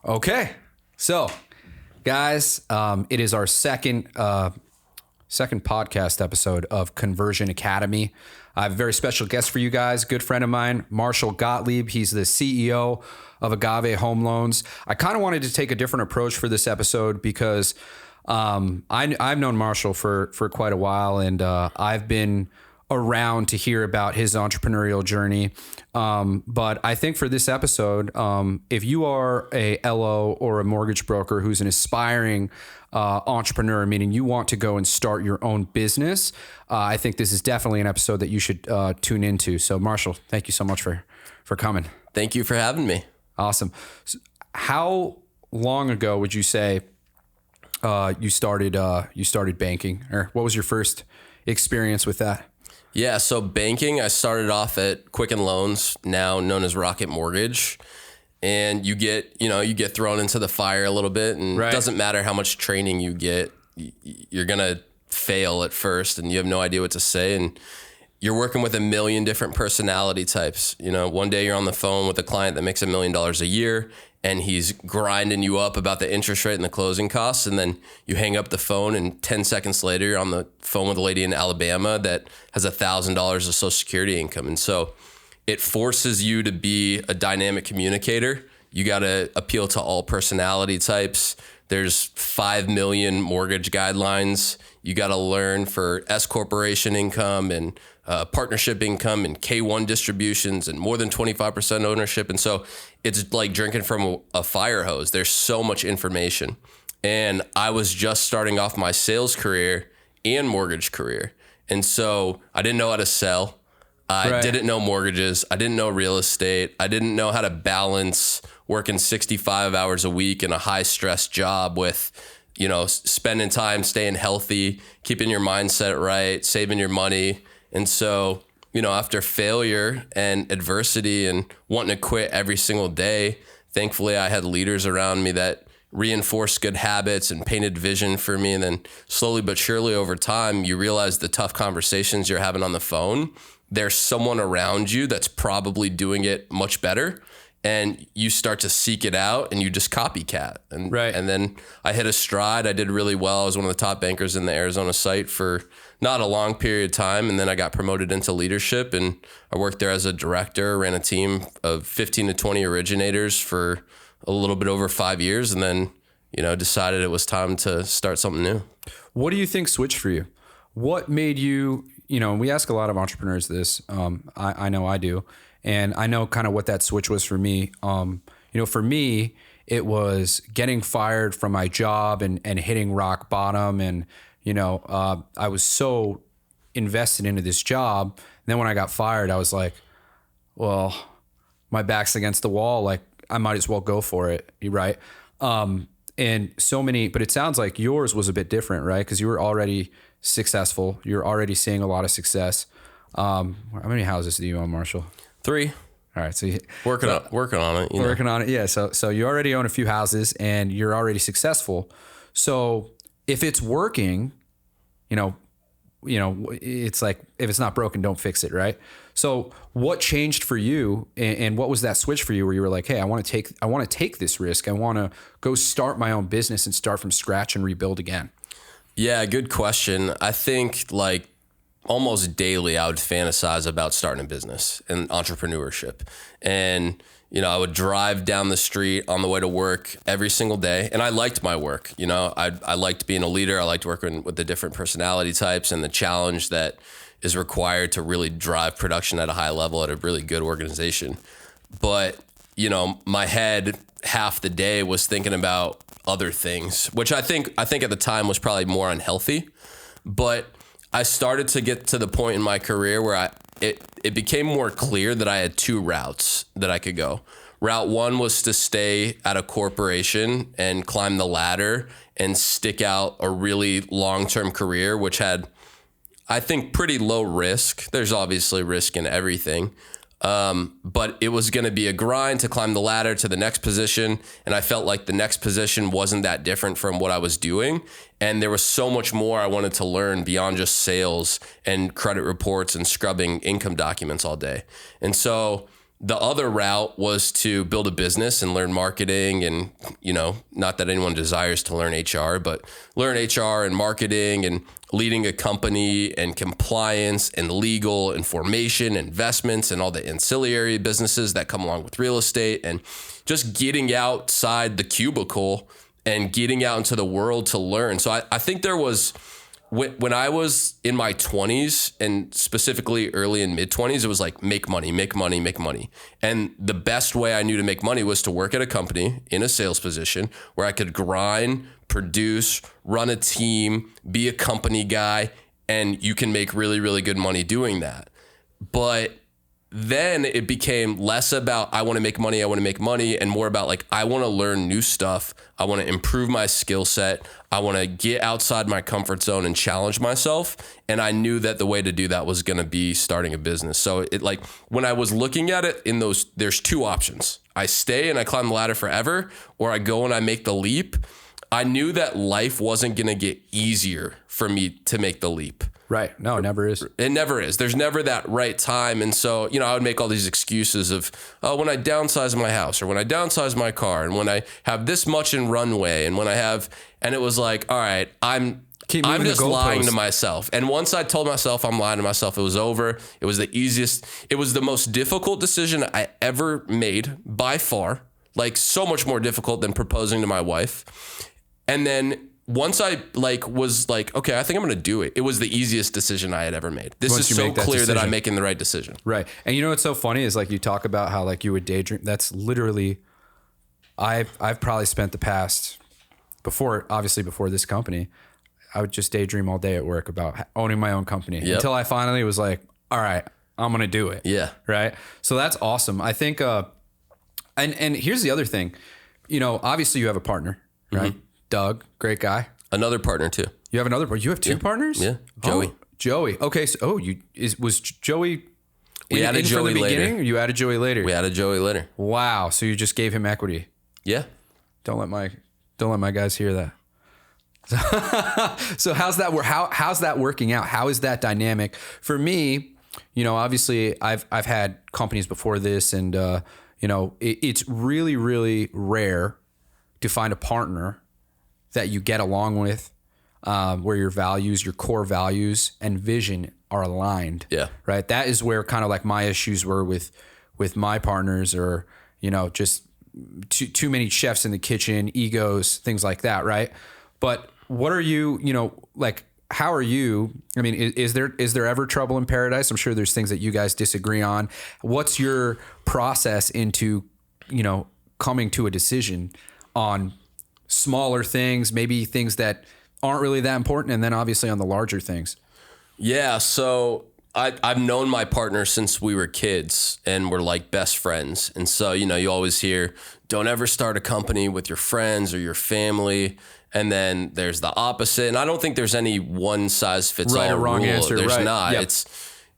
Okay, so guys, it is our second podcast episode of Conversion Academy. I have a very special guest for you guys, good friend of mine, Marshall Gottlieb. He's the CEO of Agave Home Loans. I kind of wanted to take a different approach for this episode because I've known Marshall for quite a while, and I've been around to hear about his entrepreneurial journey. But I think for this episode, if you are a LO or a mortgage broker who's an aspiring entrepreneur, meaning you want to go and start your own business, I think this is definitely an episode that you should tune into. So Marshall, thank you so much for coming. Thank you for having me. Awesome. So how long ago would you say you started banking, or what was your first experience with that? Yeah, so banking, I started off at Quicken Loans, now known as Rocket Mortgage. And you get thrown into the fire a little bit, and It doesn't matter how much training you get, you're going to fail at first and you have no idea what to say. And you're working with a million different personality types. One day you're on the phone with a client that makes $1 million a year, and he's grinding you up about the interest rate and the closing costs. And then you hang up the phone, and 10 seconds later, you're on the phone with a lady in Alabama that has $1,000 of Social Security income. And so it forces you to be a dynamic communicator. You got to appeal to all personality types. There's 5 million mortgage guidelines. You got to learn for S corporation income and partnership income and K1 distributions and more than 25% ownership. And so it's like drinking from a fire hose. There's so much information. And I was just starting off my sales career and mortgage career. And so I didn't know how to sell. I didn't know mortgages. I didn't know real estate. I didn't know how to balance working 65 hours a week in a high stress job with, spending time, staying healthy, keeping your mindset right, saving your money. And so, after failure and adversity and wanting to quit every single day, thankfully I had leaders around me that reinforced good habits and painted vision for me. And then slowly but surely over time, you realize the tough conversations you're having on the phone, there's someone around you that's probably doing it much better. And you start to seek it out and you just copycat. And then I hit a stride. I did really well. I was one of the top bankers in the Arizona site for not a long period of time. And then I got promoted into leadership, and I worked there as a director, ran a team of 15 to 20 originators for a little bit over 5 years. And then, decided it was time to start something new. What do you think switched for you? What made you, we ask a lot of entrepreneurs this. I know I do. And I know kind of what that switch was for me. For me, it was getting fired from my job and hitting rock bottom. And, I was so invested into this job. And then when I got fired, I was like, well, my back's against the wall. Like, I might as well go for it. Right. And so many, but it sounds like yours was a bit different, right? Because you were already successful. You're already seeing a lot of success. How many houses do you own, Marshall? 3. All right. So you working on it. Working on it. Yeah. So you already own a few houses and you're already successful. So if it's working, it's like, if it's not broken, don't fix it. Right. So what changed for you, and what was that switch for you where you were like, hey, I want to take this risk. I want to go start my own business and start from scratch and rebuild again. Yeah. Good question. I think almost daily I would fantasize about starting a business and entrepreneurship. And, I would drive down the street on the way to work every single day. And I liked my work. I liked being a leader. I liked working with the different personality types and the challenge that is required to really drive production at a high level at a really good organization. But, my head half the day was thinking about other things, which I think at the time was probably more unhealthy. But I started to get to the point in my career where it became more clear that I had 2 routes that I could go. Route 1 was to stay at a corporation and climb the ladder and stick out a really long-term career, which had, I think, pretty low risk. There's obviously risk in everything. But it was going to be a grind to climb the ladder to the next position. And I felt like the next position wasn't that different from what I was doing. And there was so much more I wanted to learn beyond just sales and credit reports and scrubbing income documents all day. And so The other route was to build a business and learn marketing and, not that anyone desires to learn HR, but learn HR and marketing and leading a company and compliance and legal and formation, investments and all the ancillary businesses that come along with real estate, and just getting outside the cubicle and getting out into the world to learn. So I think there was, when I was in my 20s and specifically early and mid 20s, it was like make money, make money, make money. And the best way I knew to make money was to work at a company in a sales position where I could grind, produce, run a team, be a company guy, and you can make really, really good money doing that. But then it became less about I want to make money, and more about like I want to learn new stuff. I want to improve my skill set. I want to get outside my comfort zone and challenge myself. And I knew that the way to do that was going to be starting a business. So it, like, when I was looking at it in those, there's two options. I stay and I climb the ladder forever, or I go and I make the leap. I knew that life wasn't going to get easier for me to make the leap. Right. No, it never is. It never is. There's never that right time. And so, I would make all these excuses of, when I downsize my house, or when I downsize my car, and when I have this much in runway, and when I have, and it was like, all right, I'm just lying to myself. And once I told myself I'm lying to myself, it was over. It was the most difficult decision I ever made by far, like so much more difficult than proposing to my wife. And then once I was like, okay, I think I'm going to do it. It was the easiest decision I had ever made. This is so clear that I'm making the right decision. Right. And what's so funny is like you talk about how like you would daydream. That's literally, I've probably spent the past before this company, I would just daydream all day at work about owning my own company until I finally was like, all right, I'm going to do it. Yeah. Right. So that's awesome. I think, and here's the other thing, obviously you have a partner, right? Mm-hmm. Doug, great guy. Another partner too. You have another partner? You have two partners? Yeah. Joey. Oh, Joey. Okay. So, was Joey we added Joey from the later. Beginning, or you added Joey later? We added Joey later. Wow. So you just gave him equity. Yeah. Don't let my guys hear that. So how's that working out? How is that dynamic? For me, obviously I've had companies before this, and it's really, really rare to find a partner that you get along with, where your core values and vision are aligned. Yeah. Right. That is where kind of like my issues were with my partners, or, just too many chefs in the kitchen, egos, things like that. Right. But what are you, how are you? I mean, is there ever trouble in paradise? I'm sure there's things that you guys disagree on. What's your process into, coming to a decision on smaller things, maybe things that aren't really that important, and then obviously on the larger things? Yeah. So I've known my partner since we were kids, and we're like best friends. And so, you always hear, don't ever start a company with your friends or your family. And then there's the opposite. And I don't think there's any one size fits all or wrong rule. answer. There's right. not. Yep.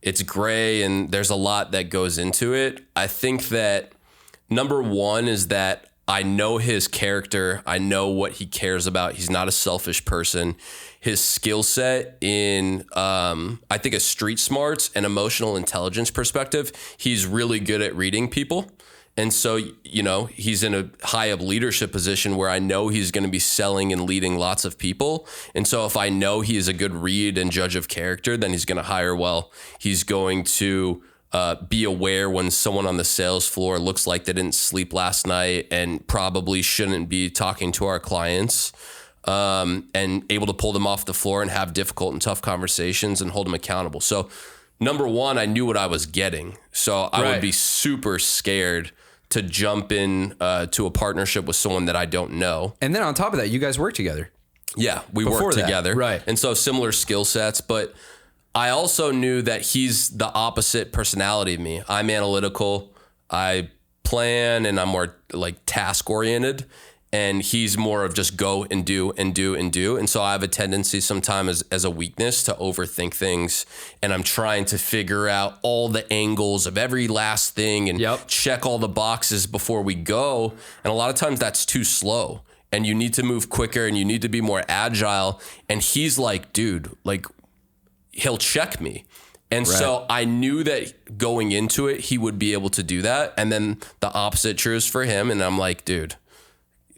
It's gray, and there's a lot that goes into it. I think that number one is that I know his character. I know what he cares about. He's not a selfish person. His skill set in, I think, a street smarts and emotional intelligence perspective, he's really good at reading people. And so, he's in a high up leadership position where I know he's going to be selling and leading lots of people. And so if I know he is a good read and judge of character, then he's going to hire well. He's going to be aware when someone on the sales floor looks like they didn't sleep last night and probably shouldn't be talking to our clients, and able to pull them off the floor and have difficult and tough conversations and hold them accountable. So number one, I knew what I was getting. So I would be super scared to jump in to a partnership with someone that I don't know. And then on top of that, you guys work together. Yeah, we work together. Right. And so similar skill sets, but I also knew that he's the opposite personality of me. I'm analytical, I plan, and I'm more like task oriented. And he's more of just go and do and do and do. And so I have a tendency sometimes as a weakness to overthink things. And I'm trying to figure out all the angles of every last thing and check all the boxes before we go. And a lot of times that's too slow. And you need to move quicker and you need to be more agile. And he's like, dude, like, he'll check me. And so I knew that going into it, he would be able to do that. And then the opposite true is for him. And I'm like, dude,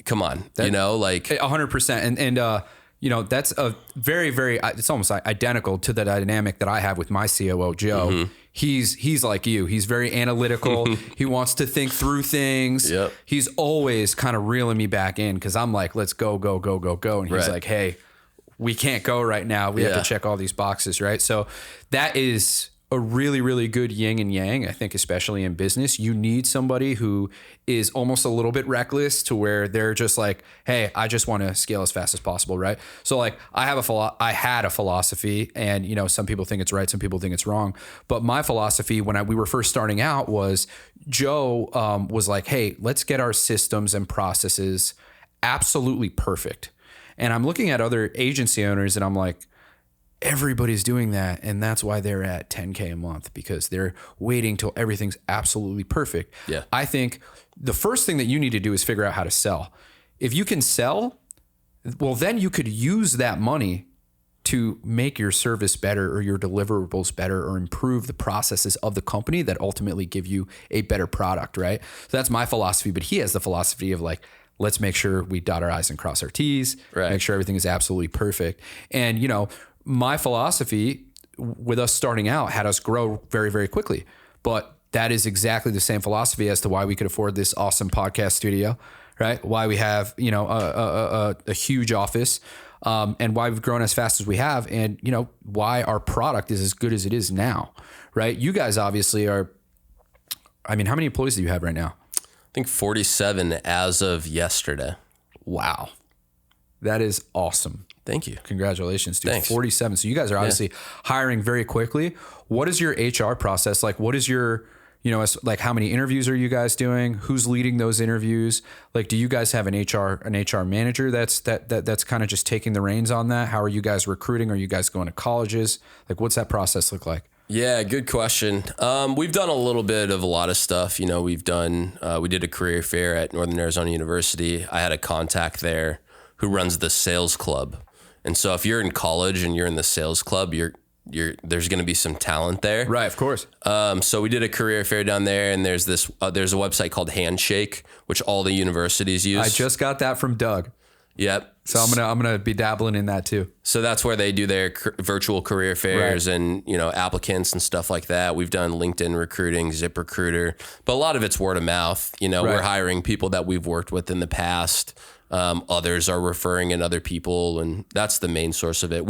come on, like 100%. And that's a very, very, it's almost identical to the dynamic that I have with my COO, Joe. Mm-hmm. He's like you. He's very analytical. He wants to think through things. Yep. He's always kind of reeling me back in because I'm like, let's go. And he's like, hey, we can't go right now. We have to check all these boxes, right? So that is a really, really good yin and yang. I think especially in business, you need somebody who is almost a little bit reckless to where they're just like, hey, I just want to scale as fast as possible, right? So like I had a philosophy, and some people think it's right, some people think it's wrong. But my philosophy when we were first starting out was Joe was like, hey, let's get our systems and processes absolutely perfect. And I'm looking at other agency owners and I'm like, everybody's doing that. And that's why they're at 10K a month, because they're waiting till everything's absolutely perfect. Yeah. I think the first thing that you need to do is figure out how to sell. If you can sell, well, then you could use that money to make your service better or your deliverables better or improve the processes of the company that ultimately give you a better product, right? So that's my philosophy. But he has the philosophy of like, let's make sure we dot our I's and cross our T's, make sure everything is absolutely perfect. And, my philosophy with us starting out had us grow very, very quickly. But that is exactly the same philosophy as to why we could afford this awesome podcast studio, right? Why we have, a huge office, and why we've grown as fast as we have, and, why our product is as good as it is now, right? You guys obviously are, how many employees do you have right now? I think 47 as of yesterday. Wow. That is awesome. Thank you. Congratulations, dude. Thanks. 47. So you guys are obviously hiring very quickly. What is your HR process like? What is your, like how many interviews are you guys doing? Who's leading those interviews? Like, do you guys have an HR manager that's kind of just taking the reins on that? How are you guys recruiting? Are you guys going to colleges? Like, what's that process look like? Yeah, good question. We've done a little bit of a lot of stuff. We did a career fair at Northern Arizona University. I had a contact there who runs the sales club. And so if you're in college and you're in the sales club, there's going to be some talent there. Right, of course. So we did a career fair down there, and there's a website called Handshake, which all the universities use. I just got that from Doug. Yep. So I'm gonna be dabbling in that too. So that's where they do their virtual career fairs and applicants and stuff like that. We've done LinkedIn recruiting, ZipRecruiter, but a lot of it's word of mouth. We're hiring people that we've worked with in the past. Others are referring in other people, and that's the main source of it.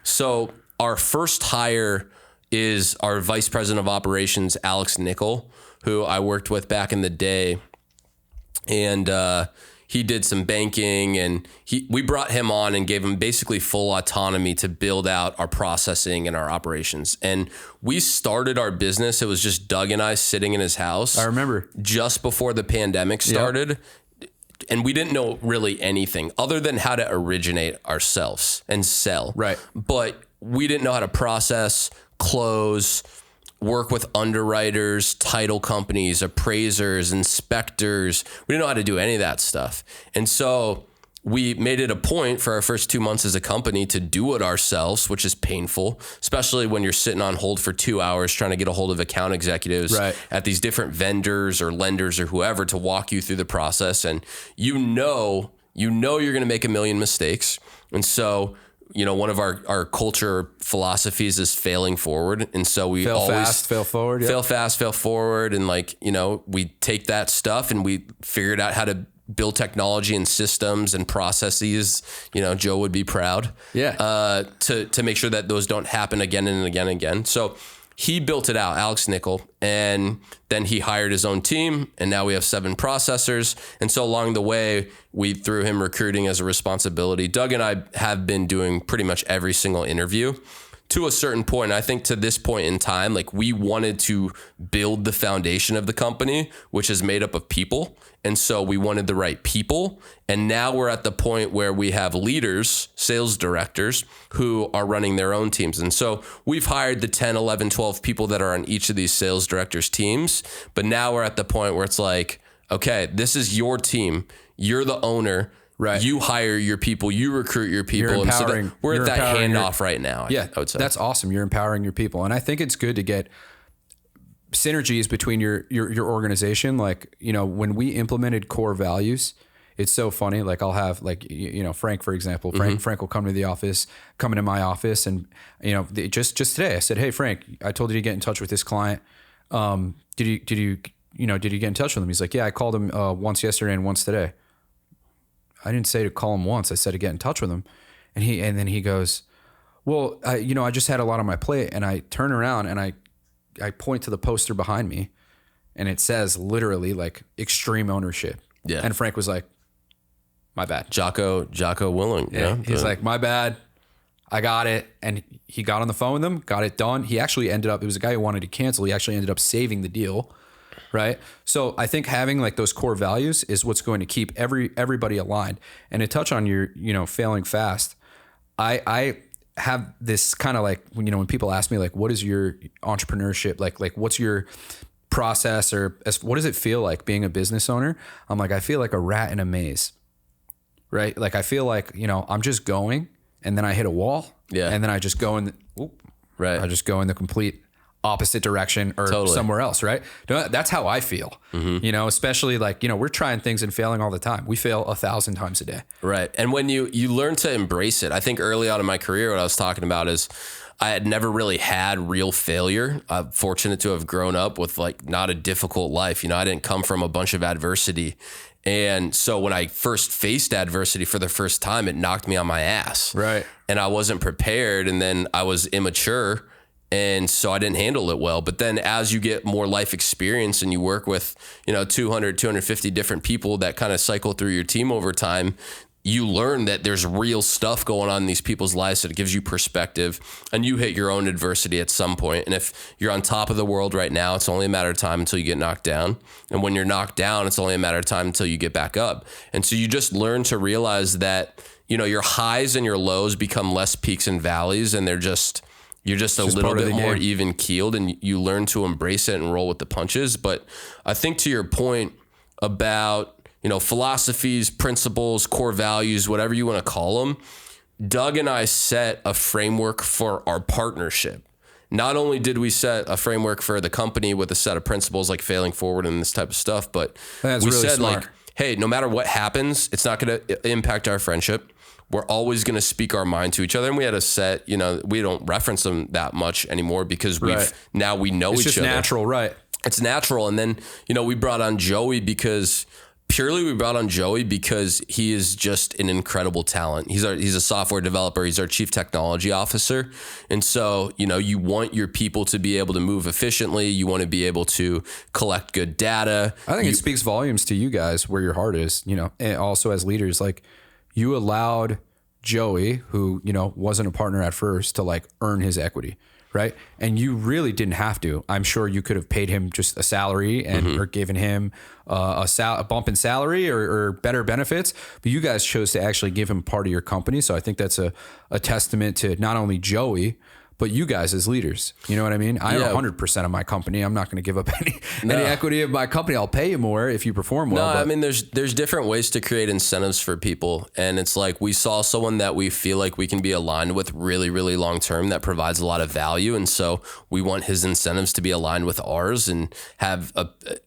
So our first hire is our vice president of operations, Nicol, who I worked with back in the day. And, he did some banking, and we brought him on and gave him basically full autonomy to build out our processing and our operations. And we started our business. It was just Doug and I sitting in his house. I remember just before the pandemic started. Yep. And we didn't know really anything other than how to originate ourselves and sell. Right. But we didn't know how to process, close, work with underwriters, title companies, appraisers, inspectors. We didn't know how to do any of that stuff. And so we made it a point for our first 2 months as a company to do it ourselves, which is painful, especially when you're sitting on hold for 2 hours trying to get a hold of account executives at these different vendors or lenders or whoever to walk you through the process. And you're going to make a million mistakes. And so, one of our culture philosophies is failing forward. And so we fail always fast, fail forward. Yep. Fail fast, fail forward. And we take that stuff and we figured out how to build technology and systems and processes. Joe would be proud. Yeah. To make sure that those don't happen again and again and again. So he built it out, Nicol, and then he hired his own team, and now we have 7 processors. And so along the way, we threw him recruiting as a responsibility. Doug and I have been doing pretty much every single interview to a certain point. I think to this point in time, we wanted to build the foundation of the company, which is made up of people. And so we wanted the right people. And now we're at the point where we have leaders, sales directors, who are running their own teams. And so we've hired the 10, 11, 12 people that are on each of these sales directors' teams. But now we're at the point where it's like, okay, this is your team. You're the owner. Right. You hire your people, you recruit your people. You're empowering, and so we're at that handoff right now. Yeah, I would say. That's awesome. You're empowering your people. And I think it's good to get synergies between your organization. Like, you know, when we implemented core values, it's so funny. Like I'll have like, you know, Frank, for example, Frank will come to the office, come into my office. And, you know, just today I said, hey, Frank, I told you to get in touch with this client. Did you get in touch with him? He's like, yeah, I called him once yesterday and once today. I didn't say to call him once. I said to get in touch with him. And then he goes, well, I just had a lot on my plate. And I turn around and I point to the poster behind me and it says literally like extreme ownership. Yeah. And Frank was like, my bad. Jocko Willing. Yeah. He's like, my bad. I got it. And he got on the phone with them, got it done. He actually it was a guy who wanted to cancel. He actually ended up saving the deal. Right. So I think having like those core values is what's going to keep everybody aligned. And to touch on your, you know, failing fast, I have this kind of like, you know, when people ask me like, what is your entrepreneurship? Like what's your process or what does it feel like being a business owner? I'm like, I feel like a rat in a maze, right? Like, I feel like, you know, I'm just going and then I hit a wall. Yeah. And then I just go I just go in the complete opposite direction or somewhere else, right? That's how I feel, you know, especially like, you know, we're trying things and failing all the time. We fail 1,000 times a day. Right. And when you learn to embrace it, I think early on in my career, what I was talking about is I had never really had real failure. I'm fortunate to have grown up with like not a difficult life. You know, I didn't come from a bunch of adversity. And so when I first faced adversity for the first time, it knocked me on my ass. Right. And I wasn't prepared. And then I was immature. And so I didn't handle it well. But then as you get more life experience and you work with, you know, 200, 250 different people that kind of cycle through your team over time, you learn that there's real stuff going on in these people's lives that gives you perspective, and you hit your own adversity at some point. And if you're on top of the world right now, it's only a matter of time until you get knocked down. And when you're knocked down, it's only a matter of time until you get back up. And so you just learn to realize that, you know, your highs and your lows become less peaks and valleys, and you're just a little bit more even keeled, and you learn to embrace it and roll with the punches. But I think to your point about, you know, philosophies, principles, core values, whatever you want to call them, Doug and I set a framework for our partnership. Not only did we set a framework for the company with a set of principles like failing forward and this type of stuff, but we really said smart. Like, hey, no matter what happens, it's not going to impact our friendship. We're always going to speak our mind to each other. And we had a set, you know, we don't reference them that much anymore because we know each other. It's just natural, right? It's natural. And then, you know, we brought on Joey because he is just an incredible talent. He's a software developer. He's our chief technology officer. And so, you know, you want your people to be able to move efficiently. You want to be able to collect good data. I think it speaks volumes to you guys where your heart is, you know, and also as leaders, like you allowed Joey, who, you know, wasn't a partner at first, to like earn his equity. Right. And you really didn't have to. I'm sure you could have paid him just a salary and or given him a bump in salary or better benefits. But you guys chose to actually give him part of your company. So I think that's a testament to not only Joey, but you guys as leaders. You know what I mean? I have 100% of my company. I'm not going to give up any equity of my company. I'll pay you more if you perform well. No, I mean, there's different ways to create incentives for people. And it's like we saw someone that we feel like we can be aligned with really, really long term that provides a lot of value. And so we want his incentives to be aligned with ours and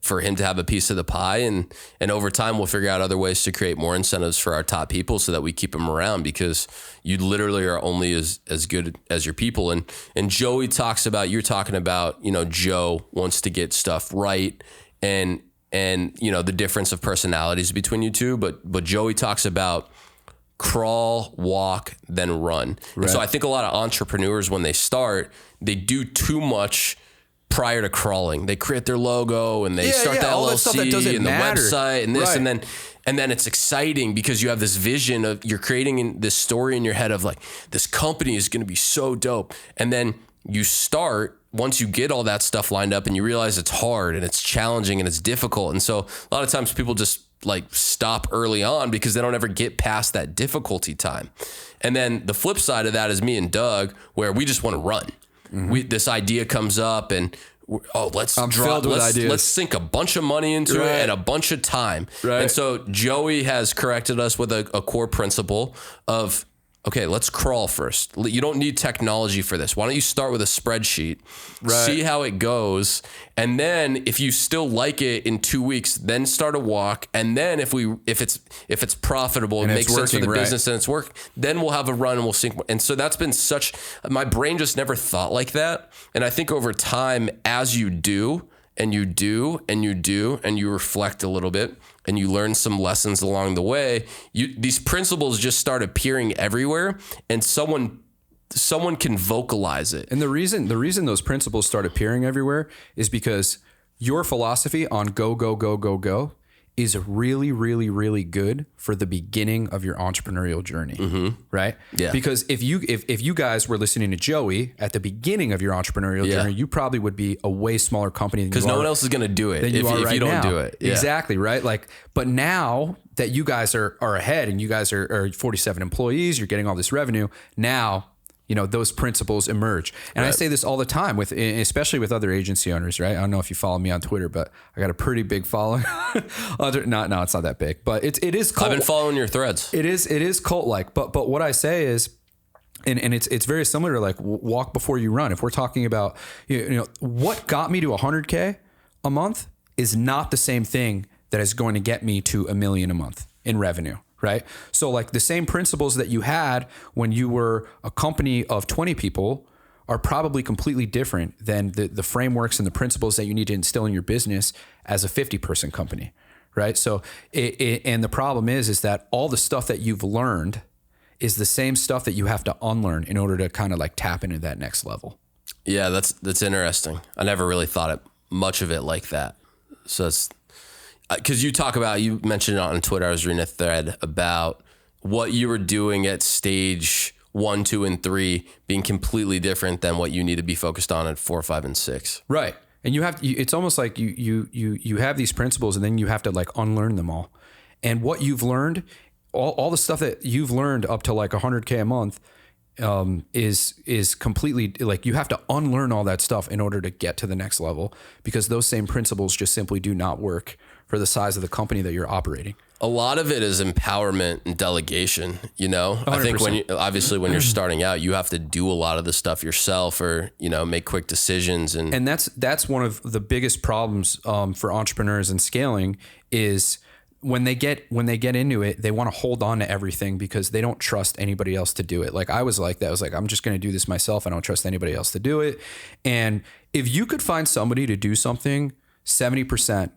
for him to have a piece of the pie. And over time, we'll figure out other ways to create more incentives for our top people so that we keep them around, because you literally are only as good as your people. And Joey talks about, you're talking about, you know, Joe wants to get stuff right and you know, the difference of personalities between you two, but Joey talks about crawl, walk, then run. Right. And so I think a lot of entrepreneurs, when they start, they do too much prior to crawling. They create their logo and they start the LLC and the website and this, and then it's exciting because you have this vision of, you're creating this story in your head of like, this company is going to be so dope. And then you start, once you get all that stuff lined up and you realize it's hard and it's challenging and it's difficult. And so a lot of times people just like stop early on because they don't ever get past that difficulty time. And then the flip side of that is me and Doug, where we just want to run. Mm-hmm. This idea comes up and let's sink a bunch of money into it and a bunch of time. Right. And so Joey has corrected us with a core principle of, okay, let's crawl first. You don't need technology for this. Why don't you start with a spreadsheet, see how it goes, and then if you still like it in 2 weeks, then start a walk, and then if it's profitable and makes sense for the business and it's work, then we'll have a run and we'll sink. And so that's been my brain just never thought like that. And I think over time, as you do and you do and you do and you reflect a little bit and you learn some lessons along the way, these principles just start appearing everywhere, and someone can vocalize it. And the reason those principles start appearing everywhere is because your philosophy on go is really, really, really good for the beginning of your entrepreneurial journey, right? Yeah. Because if you guys were listening to Joey at the beginning of your entrepreneurial journey, you probably would be a way smaller company than you are. Because no one else is going to do it if you don't do it. Yeah. Exactly, right? But now that you guys are ahead and you guys are 47 employees, you're getting all this revenue, now those principles emerge. And I say this all the time especially with other agency owners, right? I don't know if you follow me on Twitter, but I got a pretty big following. No, it's not that big, but it is cult. I've been following your threads. It is cult-like, but what I say is, and it's very similar to like walk before you run. If we're talking about, what got me to 100K a month is not the same thing that is going to get me to $1 million a month in revenue. Right. So like the same principles that you had when you were a company of 20 people are probably completely different than the frameworks and the principles that you need to instill in your business as a 50-person company. Right. So and the problem is that all the stuff that you've learned is the same stuff that you have to unlearn in order to kind of like tap into that next level. Yeah, that's interesting. I never really thought much of it like that. So it's, because you mentioned it on Twitter, I was reading a thread about what you were doing at stage 1, 2, and 3 being completely different than what you need to be focused on at 4, 5, and 6. Right. And it's almost like you have these principles and then you have to like unlearn them all. And what you've learned, all the stuff that you've learned up to like 100K a month, is completely like you have to unlearn all that stuff in order to get to the next level, because those same principles just simply do not work for the size of the company that you're operating. A lot of it is empowerment and delegation, 100%. I think when you're starting out, you have to do a lot of the stuff yourself, or, make quick decisions. And that's one of the biggest problems for entrepreneurs and scaling is when they get into it, they want to hold on to everything because they don't trust anybody else to do it. Like I was like that. I was like, I'm just going to do this myself. I don't trust anybody else to do it. And if you could find somebody to do something 70%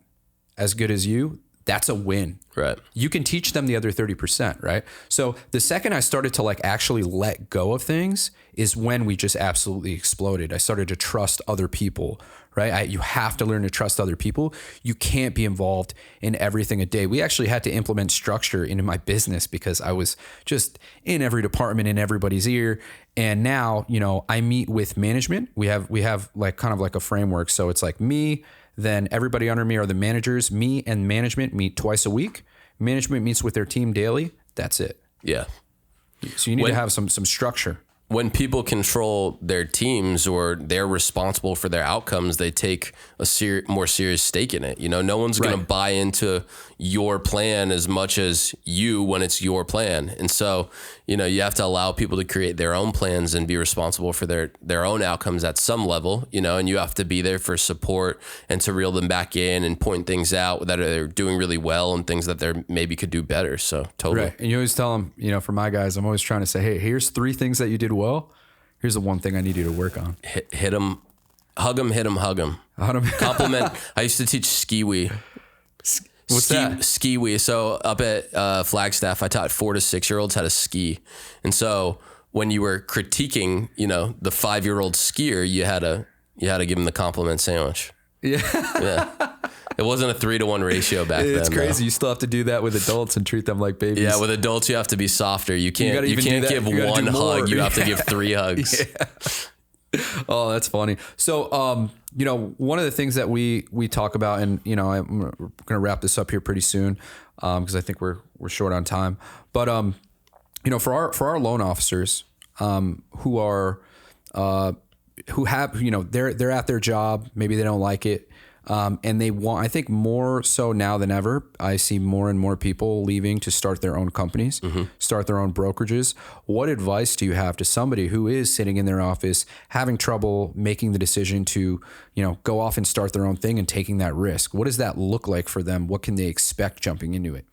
as good as you, that's a win. Right. You can teach them the other 30%, right? So the second I started to like actually let go of things is when we just absolutely exploded. I started to trust other people, right? You have to learn to trust other people. You can't be involved in everything a day. We actually had to implement structure into my business because I was just in every department, in everybody's ear. And now, I meet with management. We have like kind of like a framework. So it's like me, then everybody under me are the managers. Me and management meet twice a week. Management meets with their team daily. That's it. Yeah. So you need to have some structure. When people control their teams or they're responsible for their outcomes, they take a more serious stake in it. No one's going to buy into your plan as much as you when it's your plan. And so, you have to allow people to create their own plans and be responsible for their own outcomes at some level, and you have to be there for support and to reel them back in and point things out that they're doing really well and things that they maybe could do better. So totally. Right. And you always tell them, for my guys, I'm always trying to say, hey, here's 3 things that you did well. Here's the one thing I need you to work on. Hit them, hug them, hit them, hug them. Compliment. I used to teach ski-wee. What's that? Ski-wee. So up at Flagstaff, I taught 4 to 6-year-olds how to ski. And so when you were critiquing, the 5-year-old skier, you had to give him the compliment sandwich. Yeah. It wasn't a 3-to-1 ratio back then. It's crazy. You still have to do that with adults and treat them like babies. Yeah, with adults you have to be softer. You can't give one hug. You have to give 3 hugs. Yeah. Oh, that's funny. So, one of the things that we talk about, and I'm going to wrap this up here pretty soon, because I think we're short on time. But for our loan officers, who are who have, they're at their job, maybe they don't like it. And they want, I think more so now than ever, I see more and more people leaving to start their own companies, start their own brokerages. What advice do you have to somebody who is sitting in their office, having trouble making the decision to, go off and start their own thing and taking that risk? What does that look like for them? What can they expect jumping into it?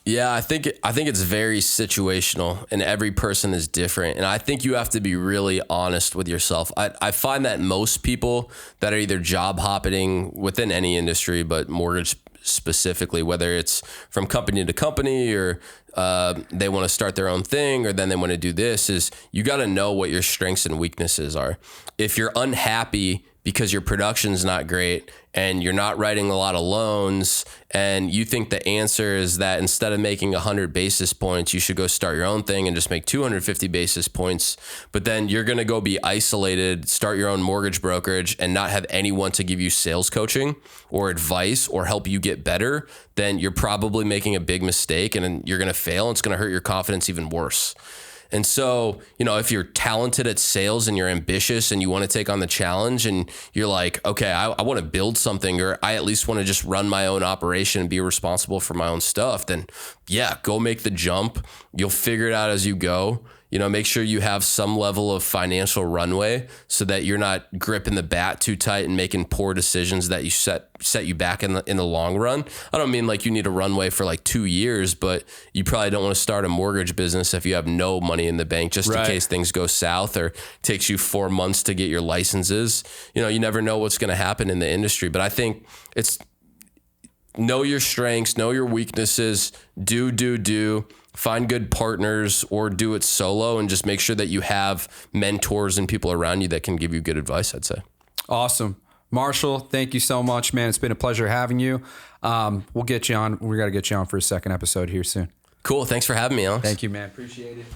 Yeah, I think it's very situational, and every person is different. And I think you have to be really honest with yourself. I find that most people that are either job hopping within any industry, but mortgage specifically, whether it's from company to company or they want to start their own thing or then they want to do this, is you got to know what your strengths and weaknesses are. If you're unhappy because your production's not great and you're not writing a lot of loans and you think the answer is that instead of making 100 basis points, you should go start your own thing and just make 250 basis points, but then you're going to go be isolated, start your own mortgage brokerage and not have anyone to give you sales coaching or advice or help you get better, then you're probably making a big mistake and you're going to fail and it's going to hurt your confidence even worse. And so, if you're talented at sales and you're ambitious and you want to take on the challenge and you're like, okay, I want to build something, or I at least want to just run my own operation and be responsible for my own stuff, then yeah, go make the jump. You'll figure it out as you go. Make sure you have some level of financial runway so that you're not gripping the bat too tight and making poor decisions that you set you back in the long run. I don't mean like you need a runway for like 2 years, but you probably don't want to start a mortgage business if you have no money in the bank, just in case things go south or takes you 4 months to get your licenses. You never know what's going to happen in the industry, but I think it's know your strengths, know your weaknesses, do. Find good partners or do it solo and just make sure that you have mentors and people around you that can give you good advice, I'd say. Awesome. Marshall, thank you so much, man. It's been a pleasure having you. We'll get you on. We got to get you on for a second episode here soon. Cool. Thanks for having me, Alex. Thank you, man. Appreciate it.